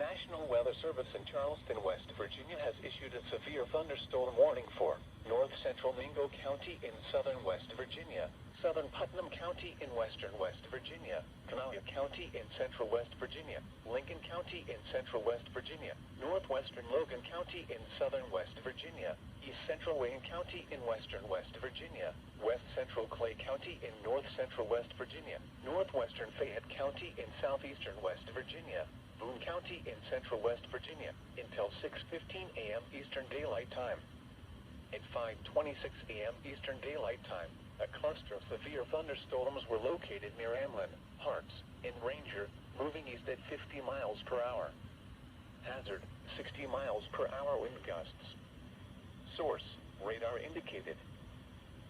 National Weather Service in Charleston, West Virginia has issued a severe thunderstorm warning for north central Mingo County in southern West Virginia, southern Putnam County in western West Virginia, Kanawha County in central West Virginia, Lincoln County in central West Virginia, northwestern Logan County in southern West Virginia, east central Wayne County in western West Virginia, west central Clay County in north central West Virginia, northwestern Fayette County in southeastern West Virginia, Boone County in central West Virginia, until 6:15 a.m. Eastern Daylight Time. At 5:26 a.m. Eastern Daylight Time, a cluster of severe thunderstorms were located near Amlin, Harts, and Ranger, moving east at 50 miles per hour. Hazard, 60 miles per hour wind gusts. Source, radar indicated.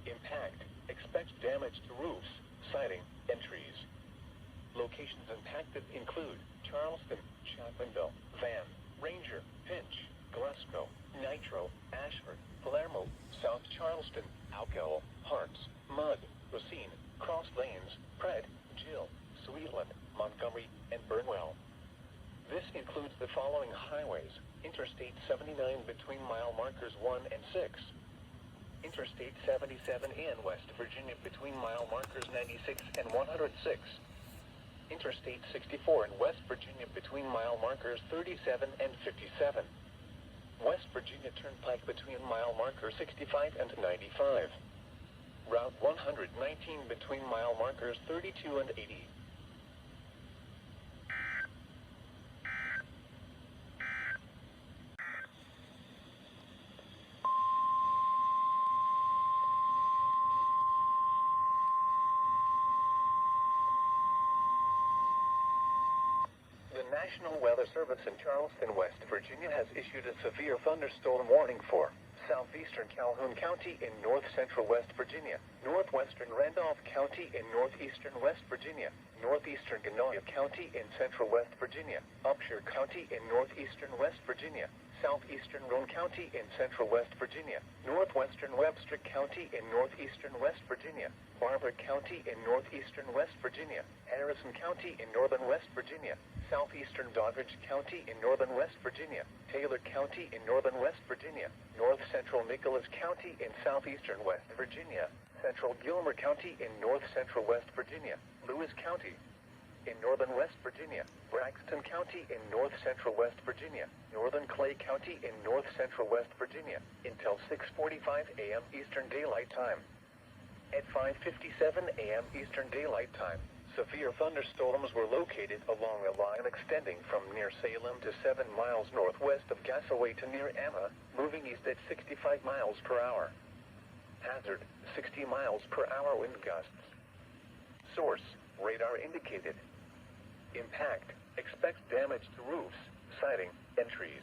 Impact, expect damage to roofs, siding, and trees. Locations impacted include Charleston, Chapmanville, Van, Ranger, Pinch, Glasgow, Nitro, Ashford, Palermo, South Charleston, Alcoa, Harts, Mudd, Racine, Cross Lanes, Pred, Gill, Sweetland, Montgomery, and Burnwell. This includes the following highways: Interstate 79 between mile markers 1 and 6. Interstate 77 in West Virginia between mile markers 96 and 106. Interstate 64 in West Virginia between mile markers 37 and 57. West Virginia Turnpike between mile markers 65 and 95. Route 119 between mile markers 32 and 80. The National Weather Service in Charleston, West Virginia has issued a severe thunderstorm warning for southeastern Calhoun County in north central West Virginia, northwestern Randolph County in northeastern West Virginia, northeastern Kanawha County in central West Virginia, Upshur County in northeastern West Virginia, southeastern Roane County in central West Virginia, northwestern Webster County in northeastern West Virginia, Barber County in northeastern West Virginia, Harrison County in northern West Virginia, southeastern Doddridge County in northern West Virginia, Taylor County in northern West Virginia, north central Nicholas County in southeastern West Virginia, central Gilmer County in north central West Virginia, Lewis County in northern West Virginia, Braxton County in north central West Virginia, northern Clay County in north central West Virginia, until 6:45 a.m. Eastern Daylight Time. At 5:57 a.m. Eastern Daylight Time, severe thunderstorms were located along a line extending from near Salem to 7 miles northwest of Gassaway to near Emma, moving east at 65 miles per hour. Hazard, 60 miles per hour wind gusts. Source, radar indicated. Impact, expect damage to roofs, siding, and trees.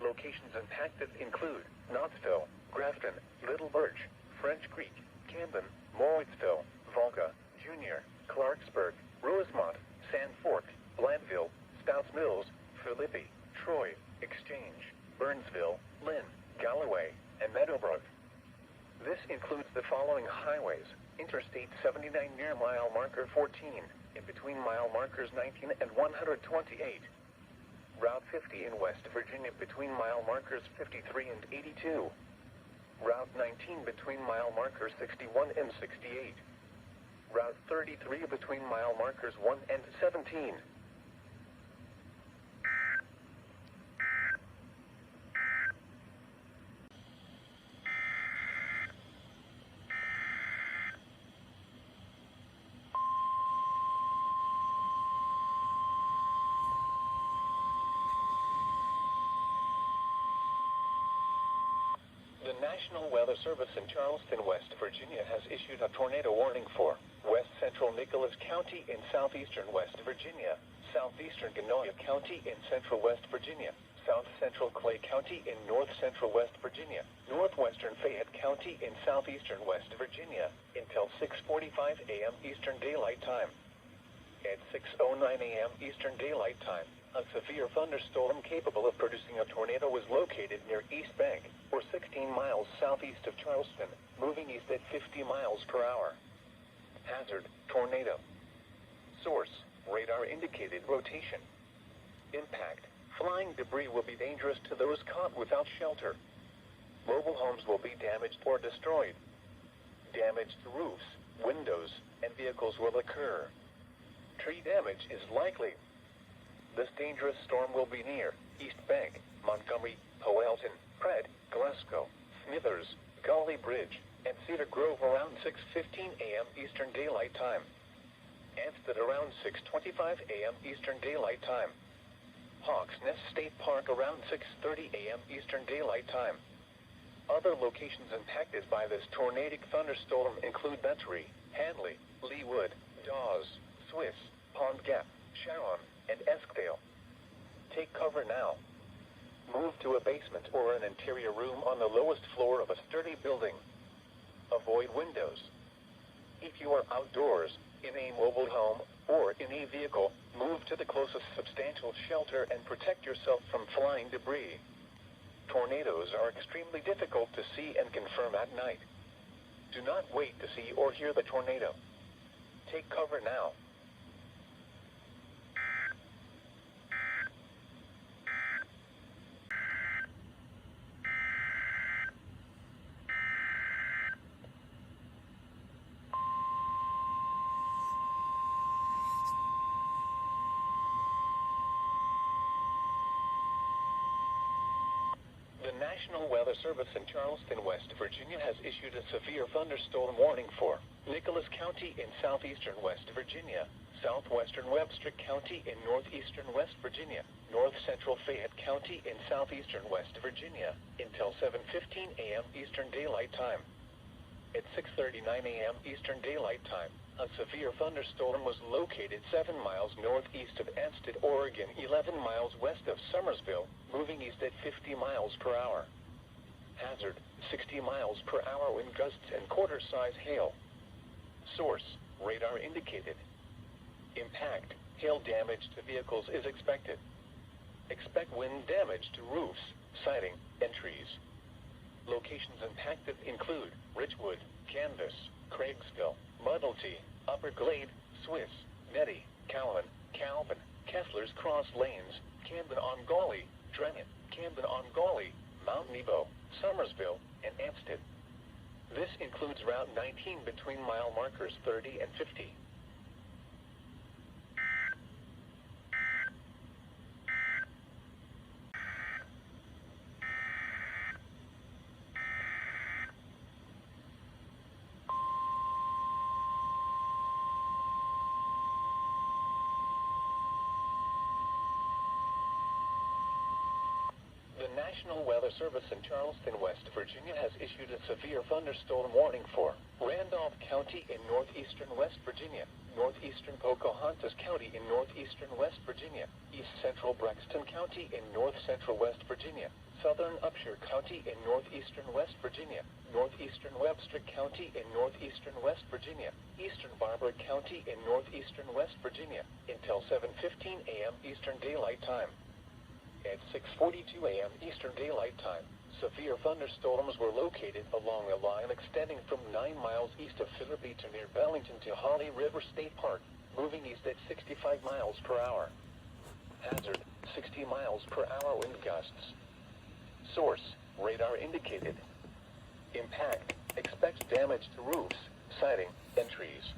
Locations impacted include Knoxville, Grafton, Little Birch, French Creek, Camden, Morritteville, Volga, Junior, Clarksburg, Rosemont, Sand Fork, Blandville, Stouts Mills, Philippi, Troy, Exchange, Burnsville, Lynn, Galloway, and Meadowbrook. This includes the following highways: Interstate 79 near mile marker 14, in between mile markers 19 and 128. Route 50 in West Virginia between mile markers 53 and 82. Route 19 between mile markers 61 and 68. Route 33 between mile markers 1 and 17. The National Weather Service in Charleston, West Virginia has issued a tornado warning for west central Nicholas County in southeastern West Virginia, southeastern Kanawha County in central West Virginia, south central Clay County in north central West Virginia, northwestern Fayette County in southeastern West Virginia, until 6:45 a.m. Eastern Daylight Time. At 6:09 a.m. Eastern Daylight Time, a severe thunderstorm capable of producing a tornado was located near East Bank, or 16 miles southeast of Charleston, moving east at 50 miles per hour. Hazard, tornado. Source, radar indicated rotation. Impact. Flying debris will be dangerous to those caught without shelter. Mobile homes will be damaged or destroyed. Damage to roofs, windows, and vehicles will occur. Tree damage is likely. This dangerous storm will be near East Bank, Montgomery, Powelton, Pratt, Glasgow, Smithers, Gully Bridge, and Cedar Grove around 6:15 a.m. Eastern Daylight Time. Ansted around 6:25 a.m. Eastern Daylight Time. Hawks Nest State Park around 6:30 a.m. Eastern Daylight Time. Other locations impacted by this tornadic thunderstorm include Metairie, Hanley, Leewood, Dawes, Swiss, Pond Gap, Sharon, and Eskdale. Take cover now. Move to a basement or an interior room on the lowest floor of a sturdy building. Avoid windows. If you are outdoors, in a mobile home, or in a vehicle, move to the closest substantial shelter and protect yourself from flying debris. Tornadoes are extremely difficult to see and confirm at night. Do not wait to see or hear the tornado. Take cover now. The National Weather Service in Charleston, West Virginia has issued a severe thunderstorm warning for Nicholas County in southeastern West Virginia, southwestern Webster County in northeastern West Virginia, north central Fayette County in southeastern West Virginia, until 7:15 a.m. Eastern Daylight Time. At 6:39 a.m. Eastern Daylight Time, a severe thunderstorm was located 7 miles northeast of Ansted, Oregon, 11 miles west of Summersville, moving east at 50 miles per hour. Hazard, 60 miles per hour wind gusts and quarter-size hail. Source, radar indicated. Impact, hail damage to vehicles is expected. Expect wind damage to roofs, siding, and trees. Locations impacted include Richwood, Canvas, Craigsville, Muddlety, Upper Glade, Swiss, Nettie, Cowan, Calvin, Kessler's Cross Lanes, Camden-on-Gawley, Drennan, Camden-on-Gawley, Mount Nebo, Summersville, and Ansted. This includes Route 19 between mile markers 30 and 50. The National Weather Service in Charleston, West Virginia has issued a severe thunderstorm warning for Randolph County in northeastern West Virginia, northeastern Pocahontas County in northeastern West Virginia, east central Braxton County in north central West Virginia, southern Upshur County in northeastern West Virginia, northeastern Webster County in northeastern West Virginia, eastern Barber County in northeastern West Virginia, until 7:15 a.m. Eastern Daylight Time. At 6:42 a.m. Eastern Daylight Time, severe thunderstorms were located along a line extending from 9 miles east of Philippi to near Bellington to Holly River State Park, moving east at 65 miles per hour. Hazard, 60 miles per hour wind gusts. Source, radar indicated. Impact, expect damage to roofs, siding, and trees.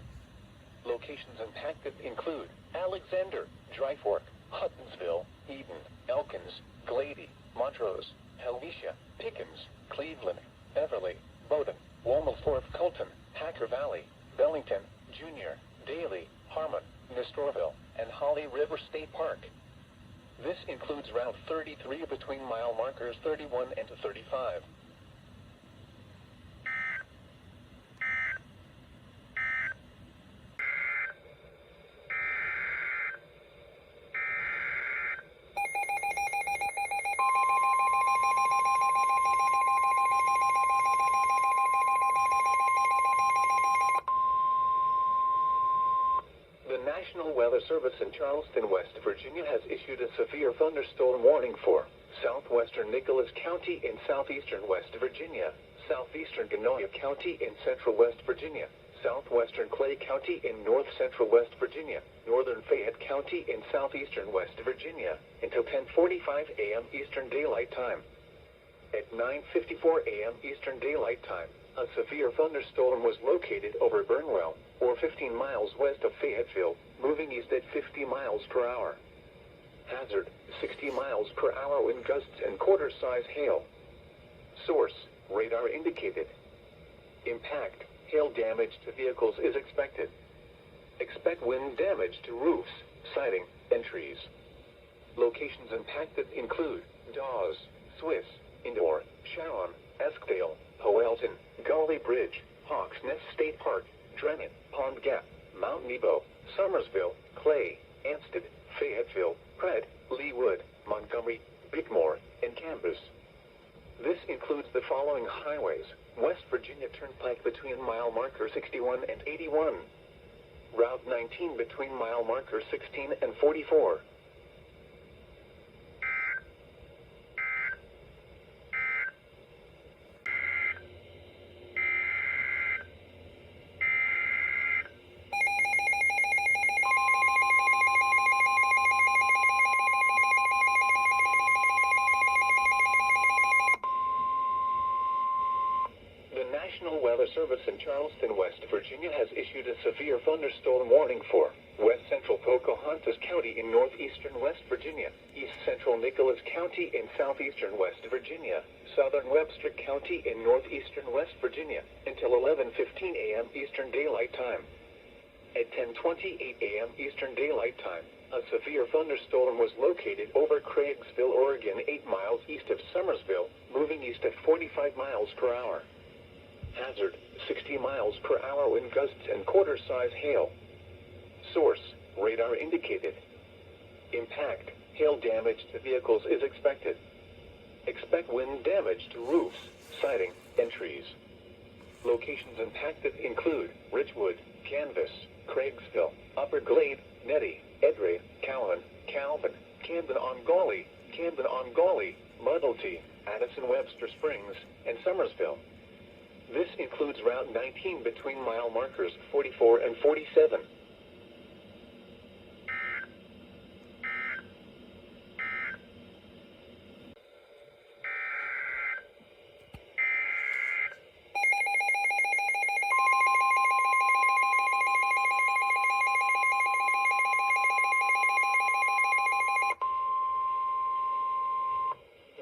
Locations impacted include Alexander, Dry Fork, Huttonsville, Eden, Elkins, Glady, Montrose, Helvetia, Pickens, Cleveland, Beverly, Bowdoin, Womelsdorf, Colton, Hacker Valley, Bellington, Junior, Daly, Harmon, Nestorville, and Holly River State Park. This includes Route 33 between mile markers 31 and 35. The National Weather Service in Charleston, West Virginia has issued a severe thunderstorm warning for southwestern Nicholas County in southeastern West Virginia, southeastern Genoa County in central West Virginia, southwestern Clay County in north-central West Virginia, northern Fayette County in southeastern West Virginia, until 10:45 a.m. Eastern Daylight Time. At 9:54 a.m. Eastern Daylight Time, a severe thunderstorm was located over Burnwell, or 15 miles west of Fayetteville, moving east at 50 miles per hour. Hazard, 60 miles per hour wind gusts and quarter-size hail. Source, radar indicated. Impact, hail damage to vehicles is expected. Expect wind damage to roofs, siding, and trees. Locations impacted include Dawes, Swiss, Indore, Sharon, Eskdale, Howelton, Gully Bridge, Hawks Nest State Park, Drennan, Pond Gap, Mount Nebo, Somersville, Clay, Ansted, Fayetteville, Pratt, Leewood, Montgomery, Bickmore, and Campus. This includes the following highways: West Virginia Turnpike between mile marker 61 and 81. Route 19 between mile marker 16 and 44. The National Weather Service in Charleston, West Virginia has issued a severe thunderstorm warning for west central Pocahontas County in northeastern West Virginia, east central Nicholas County in southeastern West Virginia, southern Webster County in northeastern West Virginia, until 11:15 a.m. Eastern Daylight Time. At 10:28 a.m. Eastern Daylight Time, a severe thunderstorm was located over Craigsville, Oregon, 8 miles east of Summersville, moving east at 45 miles per hour. Hazard, 60 miles per hour wind gusts and quarter-size hail. Source, radar indicated. Impact, hail damage to vehicles is expected. Expect wind damage to roofs, siding, and trees. Locations impacted include Richwood, Canvas, Craigsville, Upper Glade, Nettie, Edray, Cowan, Calvin, Camden-on-Gauley, Muddlety, Addison-Webster Springs, and Summersville. This includes Route 19 between mile markers 44 and 47.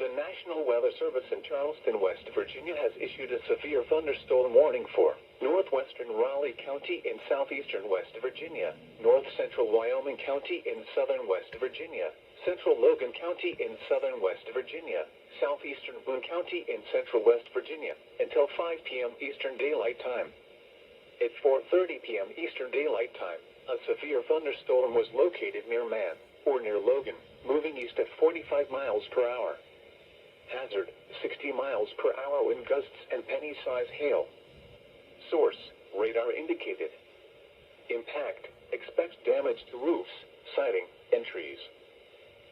The National Weather Service in Charleston, West Virginia has issued a severe thunderstorm warning for northwestern Raleigh County in southeastern West Virginia, north-central Wyoming County in southern West Virginia, central Logan County in southern West Virginia, southeastern Boone County in central West Virginia, until 5 p.m. Eastern Daylight Time. At 4:30 p.m. Eastern Daylight Time, a severe thunderstorm was located near Man, or near Logan, moving east at 45 miles per hour. Hazard, 60 miles per hour wind gusts and penny-size hail. Source, radar indicated. Impact, expect damage to roofs, siding, and trees.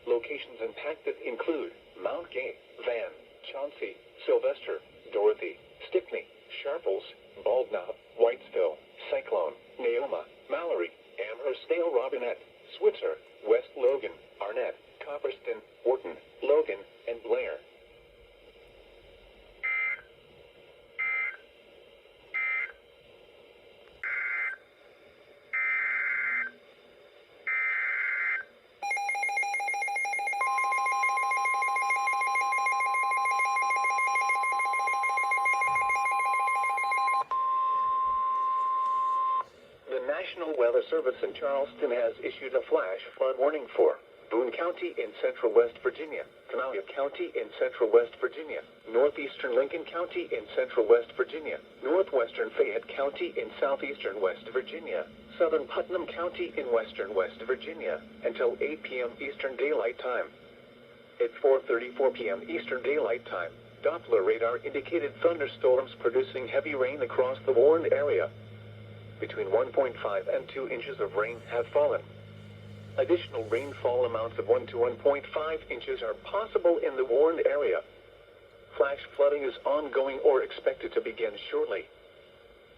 Locations impacted include Mount Gay, Van, Chauncey, Sylvester, Dorothy, Stickney, Sharples, Bald Knob, Whitesville, Cyclone, Neoma, Mallory, Amherst, Dale, Robinette, Switzer, West Logan, Arnett, Copperston, Wharton, Logan, and Blair. The National Weather Service in Charleston has issued a flash flood warning for Boone County in central West Virginia, Kanawha County in central West Virginia, northeastern Lincoln County in central West Virginia, northwestern Fayette County in southeastern West Virginia, southern Putnam County in western West Virginia, until 8 p.m. Eastern Daylight Time. At 4:34 p.m. Eastern Daylight Time, Doppler radar indicated thunderstorms producing heavy rain across the warned area. Between 1.5 and 2 inches of rain have fallen. Additional rainfall amounts of 1 to 1.5 inches are possible in the warned area. Flash flooding is ongoing or expected to begin shortly.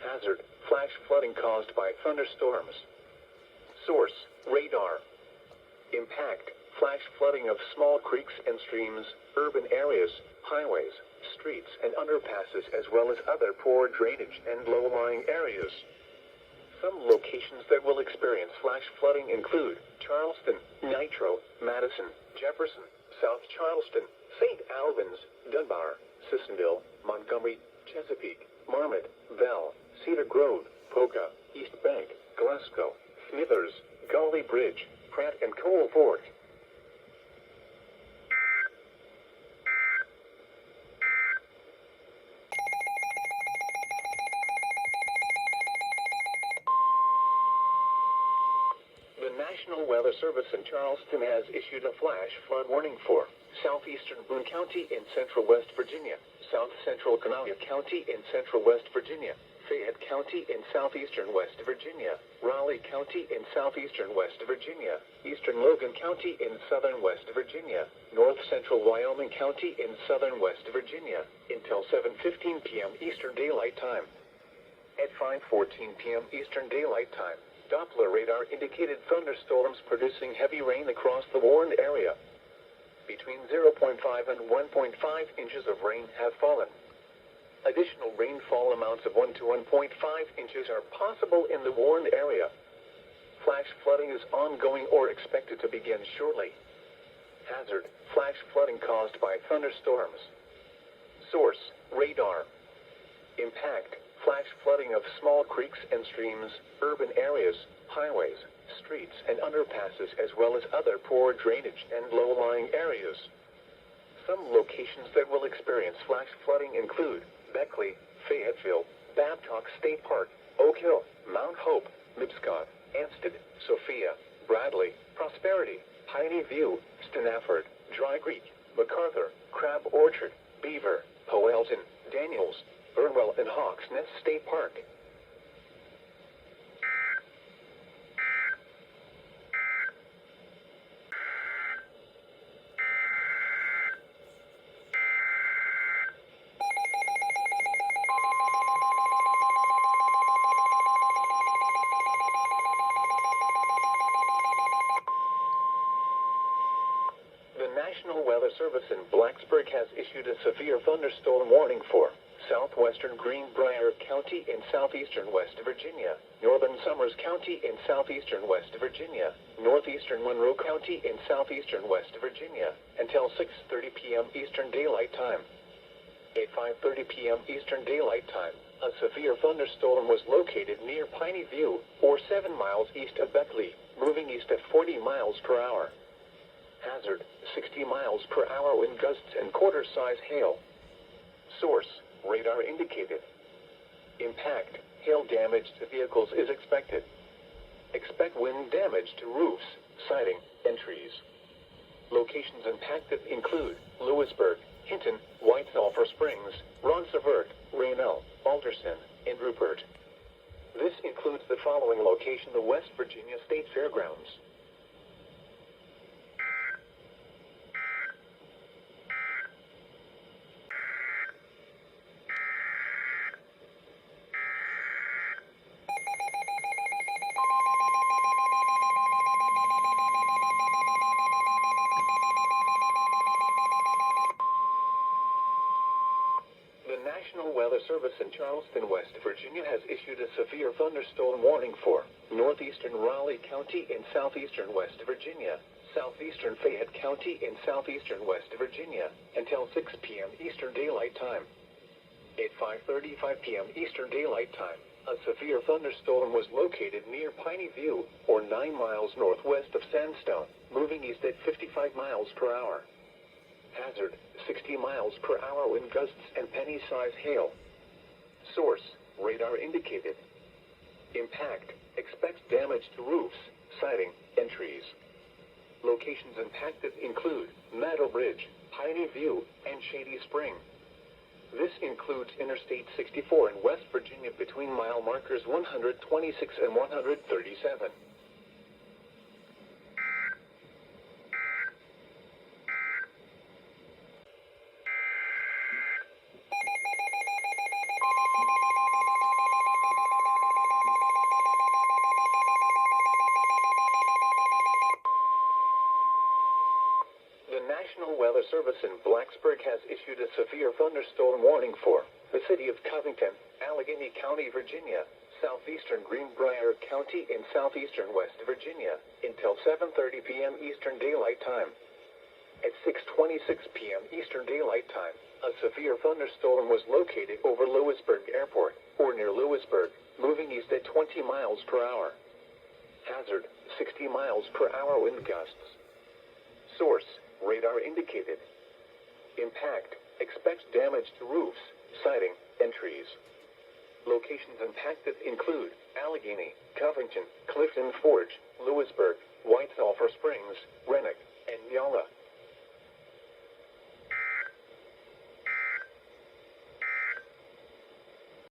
Hazard, flash flooding caused by thunderstorms. Source, radar. Impact, flash flooding of small creeks and streams, urban areas, highways, streets and underpasses as well as other poor drainage and low-lying areas. Some locations that will experience flash flooding include Charleston, Nitro, Madison, Jefferson, South Charleston, St. Albans, Dunbar, Sissonville, Montgomery, Chesapeake, Marmot, Bell, Cedar Grove, Poca, East Bank, Glasgow, Smithers, Gully Bridge, Pratt and Cole Fort. The National Weather Service in Charleston has issued a flash flood warning for southeastern Boone County in central West Virginia, south central Kanawha County in central West Virginia, Fayette County in southeastern West Virginia, Raleigh County in southeastern West Virginia, eastern Logan County in southern West Virginia, north central Wyoming County in southern West Virginia, until 7:15 p.m. Eastern Daylight Time. At 5:14 p.m. Eastern Daylight Time, Doppler radar indicated thunderstorms producing heavy rain across the warned area. Between 0.5 and 1.5 inches of rain have fallen. Additional rainfall amounts of 1 to 1.5 inches are possible in the warned area. Flash flooding is ongoing or expected to begin shortly. Hazard, flash flooding caused by thunderstorms. Source, radar. Impact, flash flooding of small creeks and streams, urban areas, highways, streets and underpasses as well as other poor drainage and low-lying areas. Some locations that will experience flash flooding include Beckley, Fayetteville, Babcock State Park, Oak Hill, Mount Hope, Lipscott, Ansted, Sophia, Bradley, Prosperity, Piney View, Stanafford, Dry Creek, MacArthur, Crab Orchard, Beaver, Powelton, Daniels, Burnwell and Hawks Nest State Park. The National Weather Service in Blacksburg has issued a severe thunderstorm warning for southwestern Greenbrier County in southeastern West Virginia, northern Summers County in southeastern West Virginia, northeastern Monroe County in southeastern West Virginia, until 6:30 p.m. Eastern Daylight Time. At 5:30 p.m. Eastern Daylight Time, a severe thunderstorm was located near Piney View, or 7 miles east of Beckley, moving east at 40 miles per hour. Hazard, 60 miles per hour wind gusts and quarter-size hail. Source, radar indicated. Impact, hail damage to vehicles is expected. Expect wind damage to roofs, siding, and trees. Locations impacted include Lewisburg, Hinton, White Sulphur Springs, Ronceverte, Raynell, Alderson, and Rupert. This includes the following location: the West Virginia State Fairgrounds. The National Weather Service in Charleston, West Virginia has issued a severe thunderstorm warning for northeastern Raleigh County in southeastern West Virginia, southeastern Fayette County in southeastern West Virginia, until 6 p.m. Eastern Daylight Time. At 5:35 p.m. Eastern Daylight Time, a severe thunderstorm was located near Piney View, or 9 miles northwest of Sandstone, moving east at 55 miles per hour. Hazard, 60 miles per hour wind gusts and penny-size hail. Source, radar indicated. Impact, expect damage to roofs, siding, and trees. Locations impacted include Meadow Bridge, Piney View, and Shady Spring. This includes Interstate 64 in West Virginia between mile markers 126 and 137. The National Weather Service in Blacksburg has issued a severe thunderstorm warning for the city of Covington, Allegheny County, Virginia, southeastern Greenbrier County, and southeastern West Virginia until 7:30 p.m. Eastern Daylight Time. At 6:26 p.m. Eastern Daylight Time, a severe thunderstorm was located over Lewisburg Airport, or near Lewisburg, moving east at 20 miles per hour. Hazard, 60 miles per hour wind gusts. Source, radar indicated. Impact, expects damage to roofs, siding, and trees. Locations impacted include Allegheny, Covington, Clifton Forge, Lewisburg, White Sulphur Springs, Renwick, and Yala.